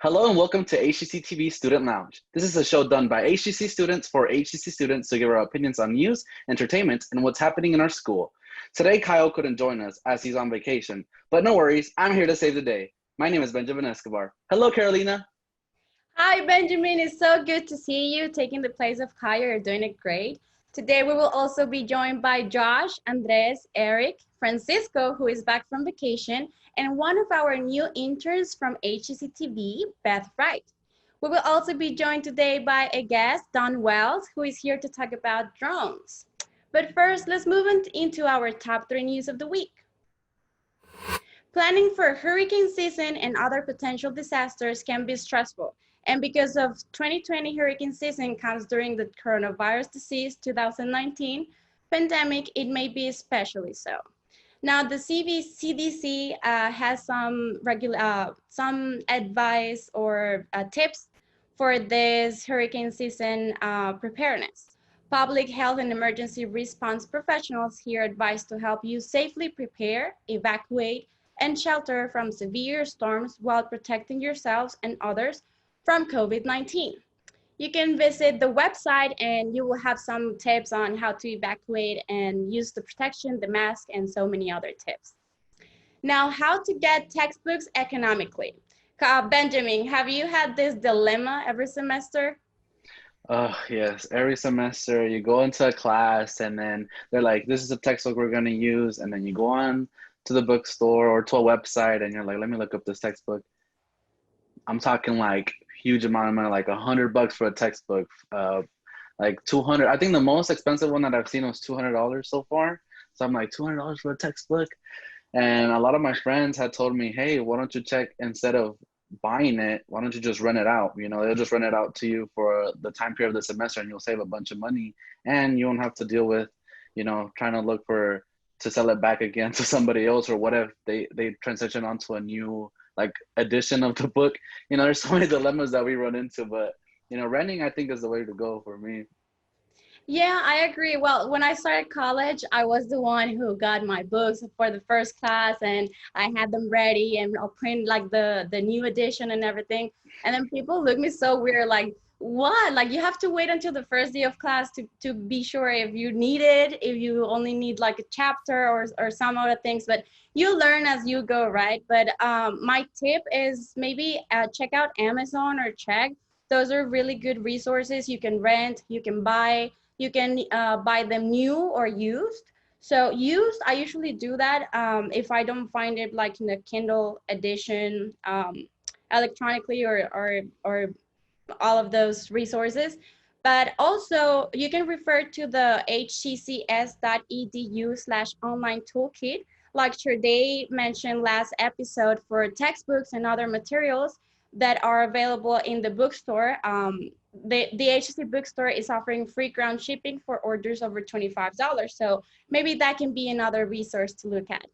Hello and welcome to HCCTV Student Lounge. This is a show done by HCC students for HCC students to give our opinions on news, entertainment, and what's happening in our school. Today, Kyle couldn't join us as he's on vacation, but no worries, I'm here to save the day. My name is Benjamin Escobar. Hello, Carolina. Hi, Benjamin. It's so good to see you taking the place of Kyle. You're doing it great. Today, we will also be joined by Josh, Andres, Eric, Francisco, who is back from vacation, and one of our new interns from HCCTV, Beth Wright. We will also be joined today by a guest, Don Wells, who is here to talk about drones. But first, let's move into our top 3 news of the week. Planning for hurricane season and other potential disasters can be stressful. And because of 2020 hurricane season comes during the coronavirus disease 2019 pandemic, it may be especially so. Now, the CDC has some advice or tips for this hurricane season preparedness. Public health and emergency response professionals here advise to help you safely prepare, evacuate, and shelter from severe storms while protecting yourselves and others from COVID-19. You can visit the website and you will have some tips on how to evacuate and use the protection, the mask, and so many other tips. Now, how to get textbooks economically. Benjamin, have you had this dilemma every semester? Oh, yes. Every semester you go into a class and then they're like, this is the textbook we're going to use. And then you go on to the bookstore or to a website and you're like, let me look up this textbook. I'm talking like huge amount of money, like $100 for a textbook, like 200. I think the most expensive one that I've seen was $200 so far. So I'm like, $200 for a textbook. And a lot of my friends had told me, hey, why don't you check, instead of buying it, why don't you just rent it out? You know, they'll just rent it out to you for the time period of the semester and you'll save a bunch of money and you don't have to deal with, you know, trying to look for to sell it back again to somebody else, or what if they transition onto a new like edition of the book. You know, there's so many dilemmas that we run into, but you know, renting I think is the way to go for me. Yeah, I agree. Well, when I started college, I was the one who got my books for the first class and I had them ready and I'll print like the new edition and everything. And then people look me so weird, like, what? Like you have to wait until the first day of class to be sure if you need it, if you only need like a chapter or some other things, but you learn as you go, right? But my tip is maybe check out Amazon or check. Those are really good resources. You can rent, you can buy. You can buy them new or used. So used, I usually do that if I don't find it like in a Kindle edition electronically or all of those resources. But also you can refer to the hccs.edu/online toolkit, like they mentioned last episode, for textbooks and other materials that are available in the bookstore. The HCC bookstore is offering free ground shipping for orders over $25. So maybe that can be another resource to look at.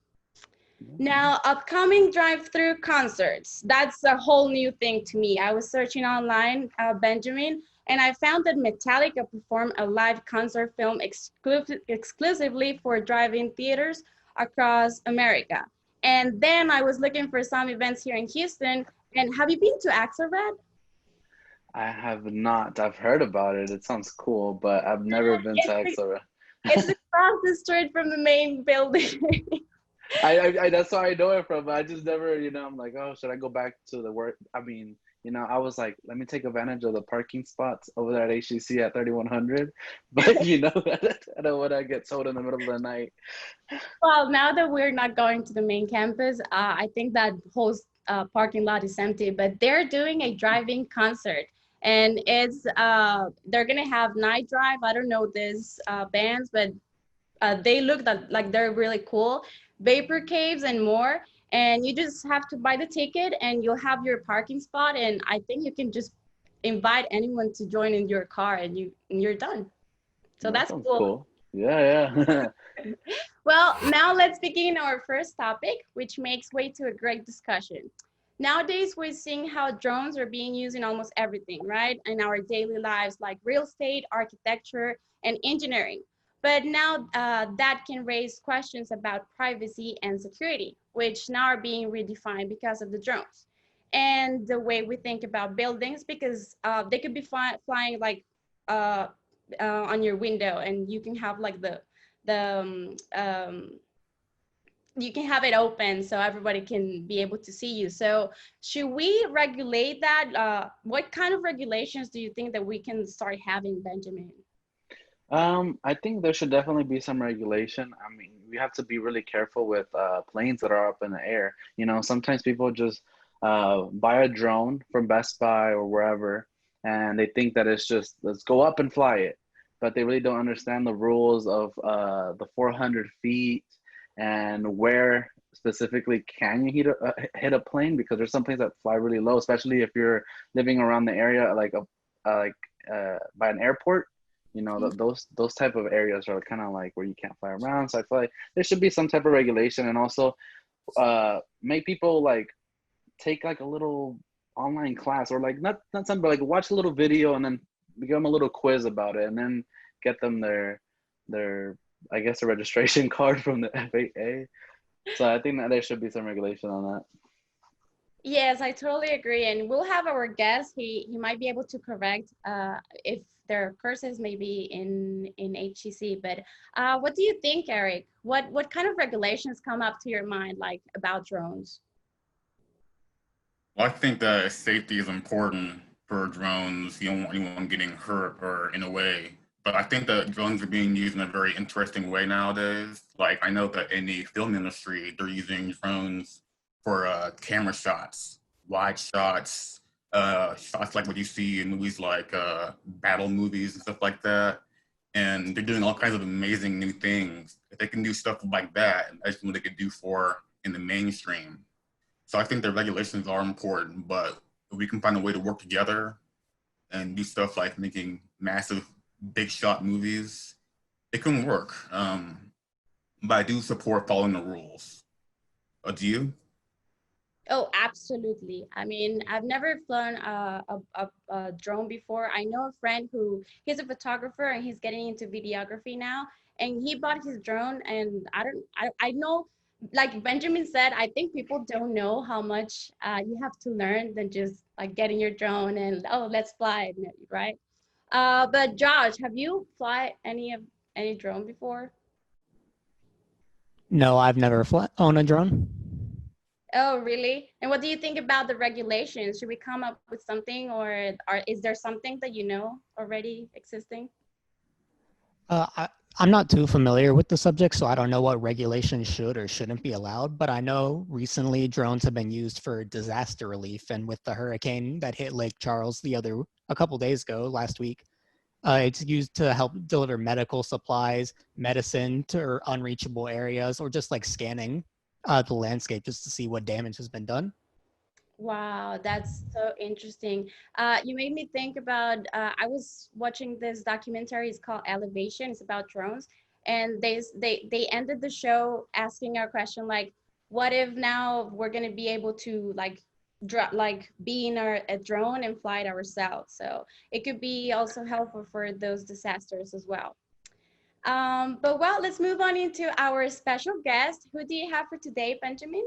Now, upcoming drive-through concerts. That's a whole new thing to me. I was searching online, Benjamin, and I found that Metallica performed a live concert film exclusively for drive-in theaters across America. And then I was looking for some events here in Houston. And have you been to Axelrad? I have not. I've heard about it. It sounds cool, but I've never been to Axelrod. It's across the street from the main building. I that's where I know it from, but I just never, you know, I'm like, oh, should I go back to the work? I mean, you know, I was like, let me take advantage of the parking spots over there at HCC at 3100, but you know, I don't want to get sold in the middle of the night. Well, now that we're not going to the main campus, I think that whole parking lot is empty, but they're doing a drive-in concert. And it's they're gonna have night drive. I don't know these bands, but they look like they're really cool. Vapor caves and more. And you just have to buy the ticket and you'll have your parking spot. And I think you can just invite anyone to join in your car and you're done. So That that's sounds cool. cool. Yeah, yeah. Well, now let's begin our first topic, which makes way to a great discussion. Nowadays, we're seeing how drones are being used in almost everything, right? In our daily lives, like real estate, architecture, and engineering. But now that can raise questions about privacy and security, which now are being redefined because of the drones. and the way we think about buildings, because they could be flying like on your window, and you can have like the you can have it open so everybody can be able to see you. So should we regulate that? What kind of regulations do you think that we can start having, Benjamin? I think there should definitely be some regulation. I mean, we have to be really careful with planes that are up in the air. You know, sometimes people just buy a drone from Best Buy or wherever, and they think that it's just, let's go up and fly it. But they really don't understand the rules of the 400 feet and where specifically can you hit a plane, because there's some planes that fly really low, especially if you're living around the area like by an airport. You know, those type of areas are kind of like where you can't fly around. So I feel like there should be some type of regulation, and also make people like take like a little online class, or like not something, but like watch a little video and then give them a little quiz about it, and then get them their I guess a registration card from the FAA. So I think that there should be some regulation on that. Yes, I totally agree. And we'll have our guest. He might be able to correct if there are curses maybe in HCC. But what do you think, Eric? What kind of regulations come up to your mind, like about drones? Well, I think that safety is important for drones. You don't want anyone getting hurt or in a way. But I think that drones are being used in a very interesting way nowadays. Like, I know that in the film industry, they're using drones for camera shots, wide shots, shots like what you see in movies like battle movies and stuff like that. And they're doing all kinds of amazing new things. If they can do stuff like that, that's what they could do for in the mainstream. So I think the regulations are important, but if we can find a way to work together and do stuff like making massive, big shot movies, it can work. But I do support following the rules. Do you? Oh, absolutely. I mean, I've never flown a drone before. I know a friend who, he's a photographer and he's getting into videography now. And he bought his drone, and I know, like Benjamin said, I think people don't know how much you have to learn than just like getting your drone and, oh, let's fly, right? But Josh, have you fly any drone before? No, I've never owned a drone. Oh, really? And what do you think about the regulations? Should we come up with something, or is there something that you know already existing? I'm not too familiar with the subject, so I don't know what regulations should or shouldn't be allowed, but I know recently drones have been used for disaster relief, and with the hurricane that hit Lake Charles a couple days ago, last week, it's used to help deliver medical supplies, medicine to unreachable areas, or just like scanning the landscape just to see what damage has been done. Wow, that's so interesting. You made me think about, I was watching this documentary, it's called Elevation, it's about drones. And they ended the show asking our question, like, what if now we're gonna be able to like be in a drone and fly it ourselves? So it could be also helpful for those disasters as well. But well, let's move on into our special guest. Who do you have for today, Benjamin?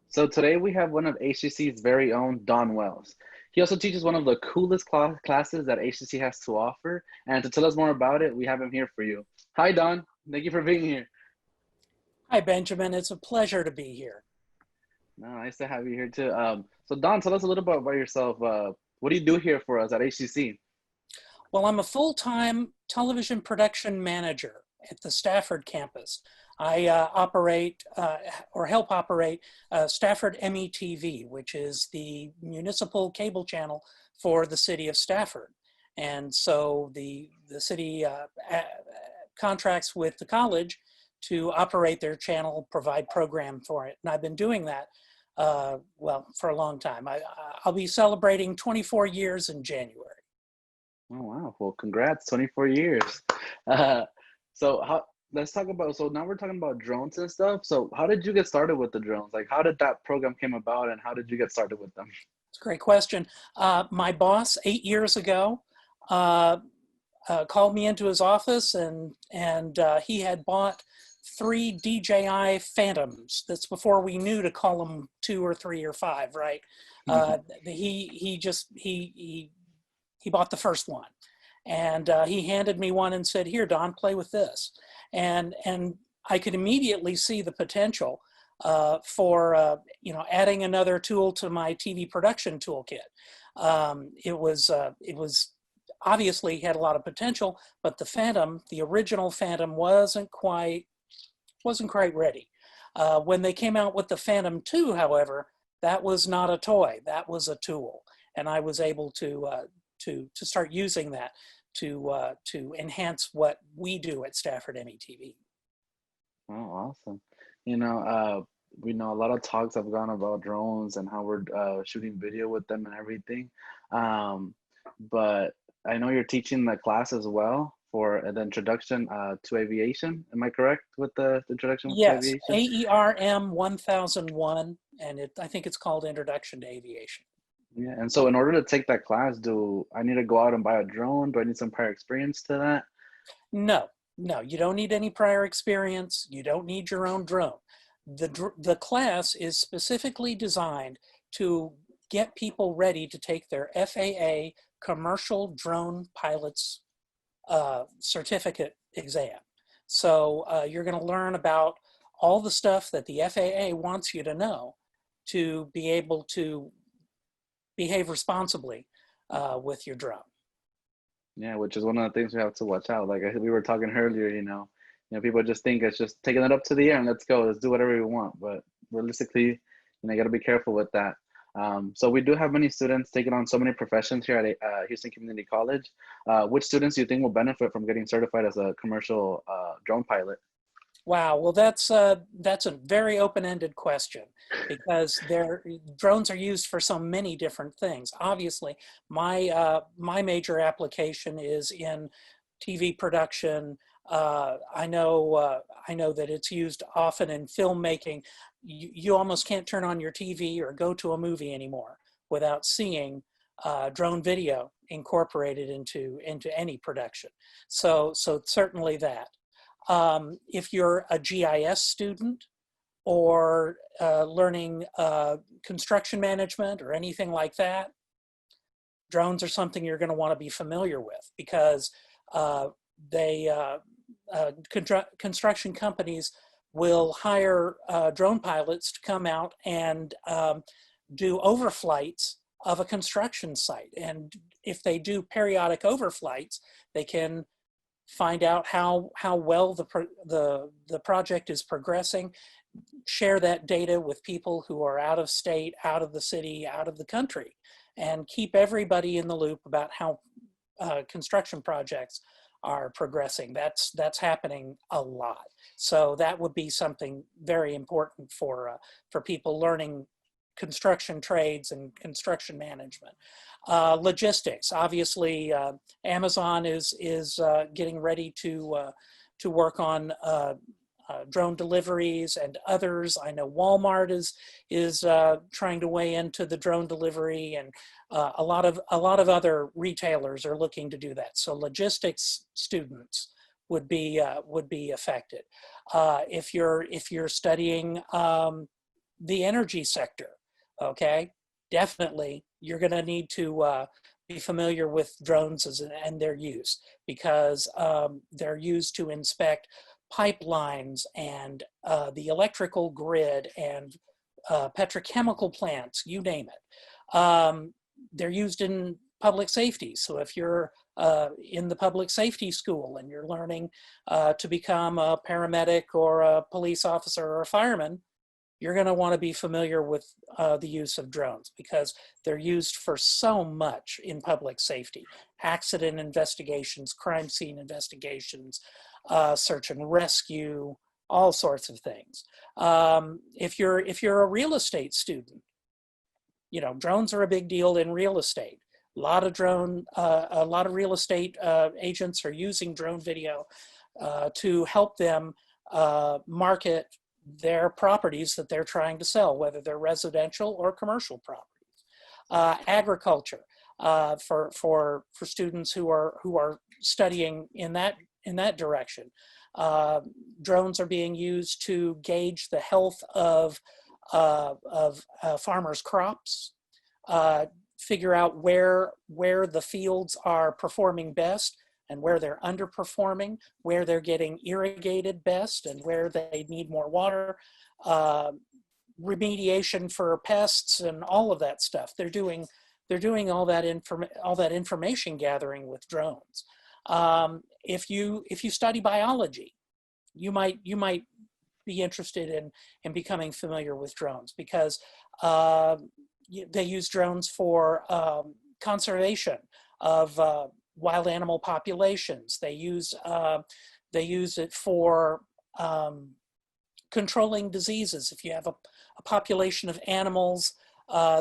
So today we have one of HCC's very own Don Wells. He also teaches one of the coolest classes that HCC has to offer. And to tell us more about it, we have him here for you. Hi, Don. Thank you for being here. Hi, Benjamin. It's a pleasure to be here. No, nice to have you here too. So Don, tell us a little bit about yourself. What do you do here for us at HCC? Well, I'm a full-time television production manager at the Stafford campus. I operate or help operate Stafford METV, which is the municipal cable channel for the city of Stafford. And so the city contracts with the college to operate their channel, provide program for it. And I've been doing that, well, for a long time. I'll be celebrating 24 years in January. Oh, wow. Well, congrats, 24 years. Let's talk about, so now we're talking about drones and stuff. So how did you get started with the drones? Like, how did that program came about, and how did you get started with them? It's a great question. My boss 8 years ago called me into his office, and he had bought 3 DJI Phantoms. That's before we knew to call them 2 or 3 or 5, right? He bought the first one, and he handed me one and said, "Here, Don, play with this." And I could immediately see the potential for adding another tool to my TV production toolkit. It was obviously had a lot of potential, but the original Phantom wasn't quite ready. When they came out with the Phantom 2, however, that was not a toy, that was a tool, and I was able to start using that to enhance what we do at Stafford METV. Oh, awesome. We know a lot of talks have gone about drones and how we're shooting video with them and everything. But I know you're teaching the class as well for the introduction to aviation. Am I correct with the introduction to Yes, aviation? AERM 1001, and I think it's called Introduction to Aviation. Yeah, and so in order to take that class, do I need to go out and buy a drone? Do I need some prior experience to that? No, you don't need any prior experience. You don't need your own drone. The class is specifically designed to get people ready to take their FAA commercial drone pilot's certificate exam. So you're going to learn about all the stuff that the FAA wants you to know to be able to behave responsibly with your drone. Yeah, which is one of the things we have to watch out. Like we were talking earlier, people just think it's just taking it up to the air and let's go, let's do whatever we want. But realistically, you got to be careful with that. So we do have many students taking on so many professions here at Houston Community College. Which students do you think will benefit from getting certified as a commercial drone pilot? Wow, well, that's a very open-ended question, because drones are used for so many different things. Obviously, my major application is in TV production. I know that it's used often in filmmaking. You almost can't turn on your TV or go to a movie anymore without seeing drone video incorporated into any production. So certainly that. If you're a GIS student or learning construction management or anything like that, drones are something you're going to want to be familiar with, because construction companies will hire drone pilots to come out and do overflights of a construction site. And if they do periodic overflights, they can find out how well the project is progressing, share that data with people who are out of state, out of the city, out of the country, and keep everybody in the loop about how construction projects are progressing. That's happening a lot. So that would be something very important for people learning construction trades and construction management. Logistics, obviously, Amazon is getting ready to work on drone deliveries, and others. I know Walmart is trying to weigh into the drone delivery, and a lot of other retailers are looking to do that. So logistics students would be affected. If you're studying the energy sector, okay, definitely you're going to need to be familiar with drones and their use, because they're used to inspect pipelines and the electrical grid and petrochemical plants, you name it. They're used in public safety. So if you're in the public safety school and you're learning to become a paramedic or a police officer or a fireman, you're going to want to be familiar with the use of drones, because they're used for so much in public safety: accident investigations, crime scene investigations, search and rescue, all sorts of things. If you're a real estate student, drones are a big deal in real estate. A lot of real estate agents are using drone video to help them market their properties that they're trying to sell, whether they're residential or commercial properties. Agriculture, for students who are studying in that in that direction. Drones are being used to gauge the health of farmers' crops, figure out where the fields are performing best and where they're underperforming, where they're getting irrigated best and where they need more water, remediation for pests and all of that stuff. They're doing all that information gathering with drones. If you study biology, you might be interested in becoming familiar with drones, because they use drones for conservation of wild animal populations. They use it for controlling diseases. If you have a population of animals,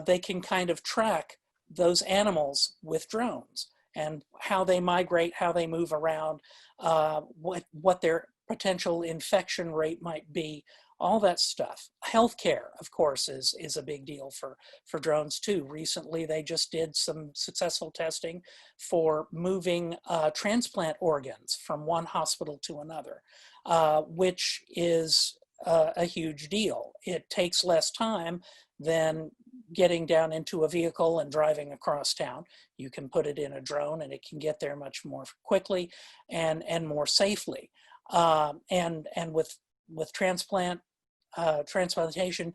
they can kind of track those animals with drones and how they migrate, how they move around, what their potential infection rate might be, all that stuff. Healthcare, of course, is a big deal for drones too. Recently, they just did some successful testing for moving transplant organs from one hospital to another, which is a huge deal. It takes less time than getting down into a vehicle and driving across town. You can put it in a drone and it can get there much more quickly and more safely. And with transplantation,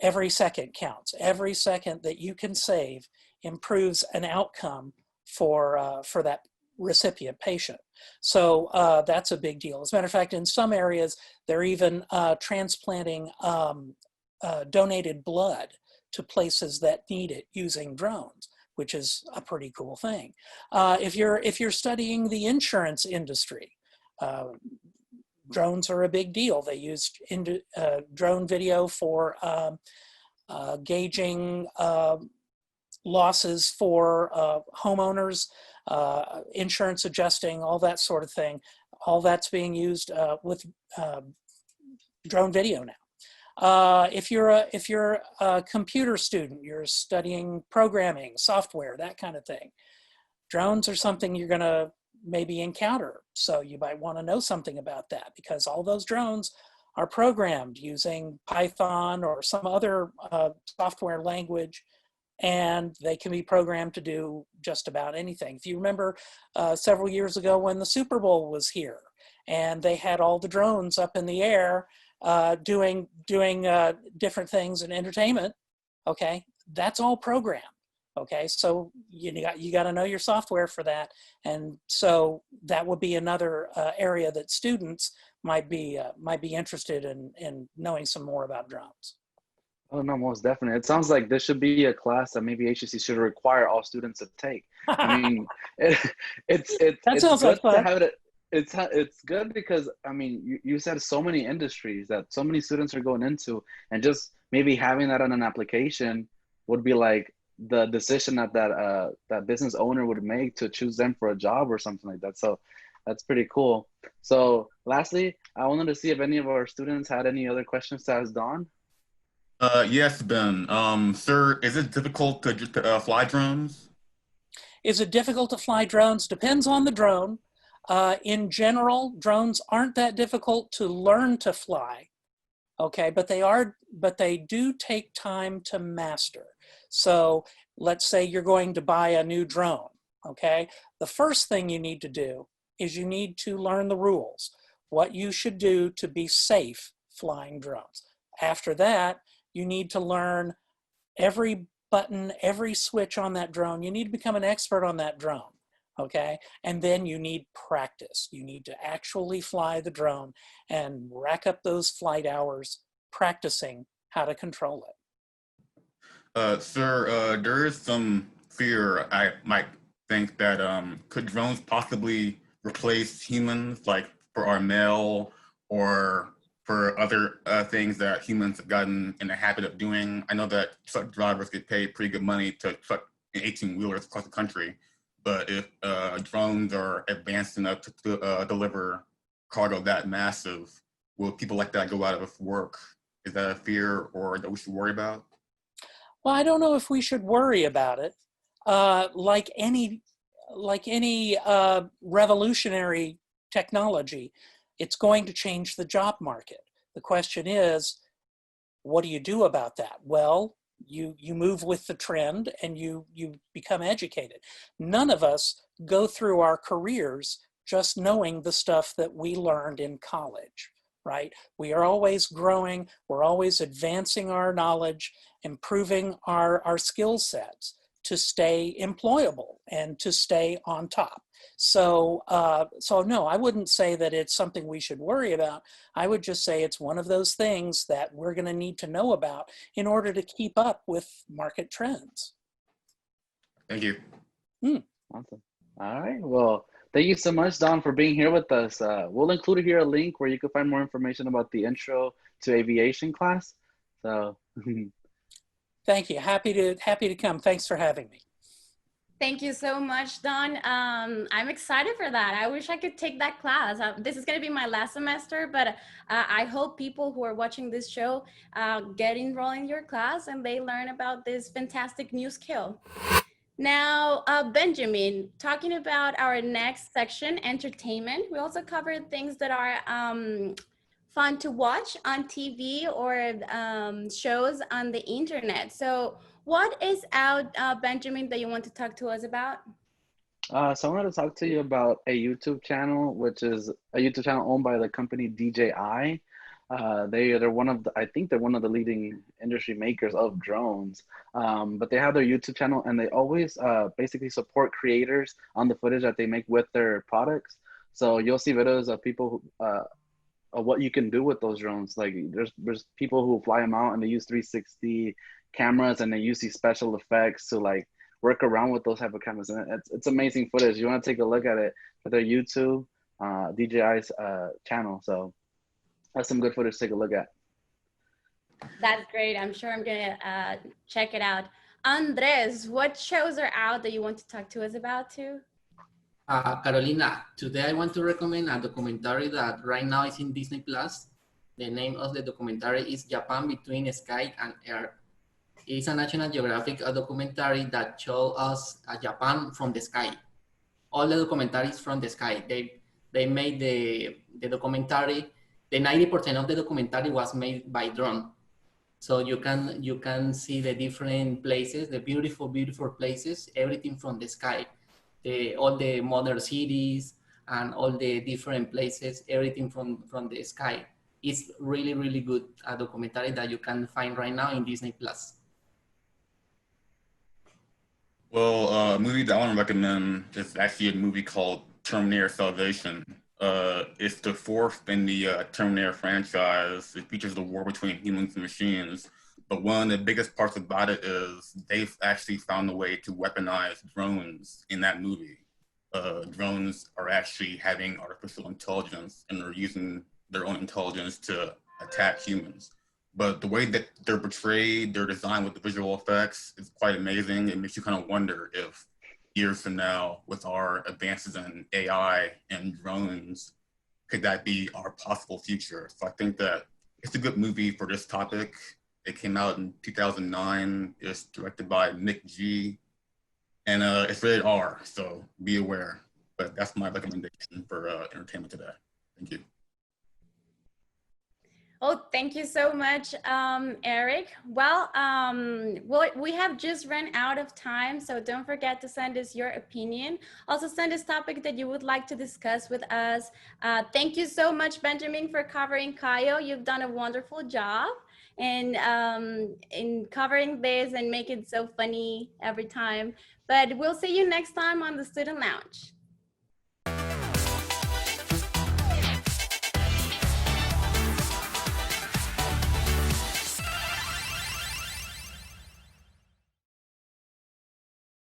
every second counts. Every second that you can save improves an outcome for that recipient patient. So that's a big deal. As a matter of fact, in some areas, they're even transplanting donated blood to places that need it using drones, which is a pretty cool thing. If you're studying the insurance industry, drones are a big deal. They use drone video for gauging losses for homeowners, insurance adjusting, all that sort of thing. All that's being used with drone video now. If you're a computer student, you're studying programming, software, that kind of thing, drones are something you're going to maybe encounter. So you might want to know something about that, because all those drones are programmed using Python or some other software language, and they can be programmed to do just about anything. If you remember several years ago when the Super Bowl was here and they had all the drones up in the air doing different things in entertainment, okay, that's all programmed. Okay, so you got to know your software for that, and so that would be another area that students might be interested in knowing some more about drones. Oh no, most definitely. It sounds like this should be a class that maybe HCC should require all students to take. I mean, it's sounds good like fun. to have it. It's good because I mean you said so many industries that so many students are going into, and just maybe having that on an application would be like the decision that business owner would make to choose them for a job or something like that. So that's pretty cool. So lastly, I wanted to see if any of our students had any other questions to ask Dawn. Yes, Ben. Sir, is it difficult to fly drones? Is it difficult to fly drones? Depends on the drone. In general, drones aren't that difficult to learn to fly. Okay, but they do take time to master. So let's say you're going to buy a new drone, okay? The first thing you need to do is you need to learn the rules, what you should do to be safe flying drones. After that, you need to learn every button, every switch on that drone. You need to become an expert on that drone, okay? And then you need practice. You need to actually fly the drone and rack up those flight hours practicing how to control it. Sir, there is some fear, I might think, that could drones possibly replace humans, like for our mail or for other things that humans have gotten in the habit of doing? I know that truck drivers get paid pretty good money to truck 18-wheelers across the country, but if drones are advanced enough to deliver cargo that massive, will people like that go out of work? Is that a fear or that we should worry about? Well, I don't know if we should worry about it. Like any revolutionary technology, it's going to change the job market. The question is, what do you do about that? Well, you move with the trend and you become educated. None of us go through our careers just knowing the stuff that we learned in college, right? We are always growing, we're always advancing our knowledge, improving our skill sets to stay employable and to stay on top. So, so no, I wouldn't say that it's something we should worry about. I would just say it's one of those things that we're going to need to know about in order to keep up with market trends. Thank you. Awesome. All right. Well, thank you so much, Don, for being here with us. We'll include here a link where you can find more information about the intro to aviation class. So thank you. Happy to come. Thanks for having me. Thank you so much, Don. I'm excited for that. I wish I could take that class. This is going to be my last semester, but I hope people who are watching this show get enrolled in your class and they learn about this fantastic new skill. Now, Benjamin, talking about our next section, entertainment, we also covered things that are fun to watch on TV or shows on the internet. So what is out, Benjamin, that you want to talk to us about? So I wanted to talk to you about a YouTube channel, which is a YouTube channel owned by the company DJI. They're one of the, I think they're one of the leading industry makers of drones. But they have their YouTube channel and they always basically support creators on the footage that they make with their products. So you'll see videos of people who, of what you can do with those drones. Like there's people who fly them out and they use 360 cameras and they use these special effects to like work around with those type of cameras. And it's amazing footage. You want to take a look at it for their YouTube, DJI's channel. So that's some good footage to take a look at. That's great. I'm sure I'm gonna check it out. Andres, what shows are out that you want to talk to us about too? Carolina, today I want to recommend a documentary that right now is in Disney Plus. The name of the documentary is Japan Between Sky and Earth. It's a National Geographic documentary that shows us Japan from the sky. All the documentaries from the sky. They made the documentary. The 90% of the documentary was made by drone. So you can see the different places, the beautiful places, everything from the sky. All the modern cities and all the different places, everything from the sky. It's really, really good documentary that you can find right now in Disney Plus. Well, a movie that I want to recommend is actually a movie called Terminator Salvation. It's the fourth in the Terminator franchise. It features the war between humans and machines. But one of the biggest parts about it is they've actually found a way to weaponize drones in that movie. Drones are actually having artificial intelligence and are using their own intelligence to attack humans. But the way that they're portrayed, they're designed with the visual effects is quite amazing. It makes you kind of wonder if years from now, with our advances in AI and drones, could that be our possible future? So I think that it's a good movie for this topic. It came out in 2009. It's directed by Nick G. And it's rated R, so be aware. But that's my recommendation for entertainment today. Thank you. Oh, thank you so much, Eric. Well, we have just run out of time, so don't forget to send us your opinion. Also send us topic that you would like to discuss with us. Thank you so much, Benjamin, for covering Cayo. You've done a wonderful job in covering this and make it so funny every time. But we'll see you next time on the Student Lounge.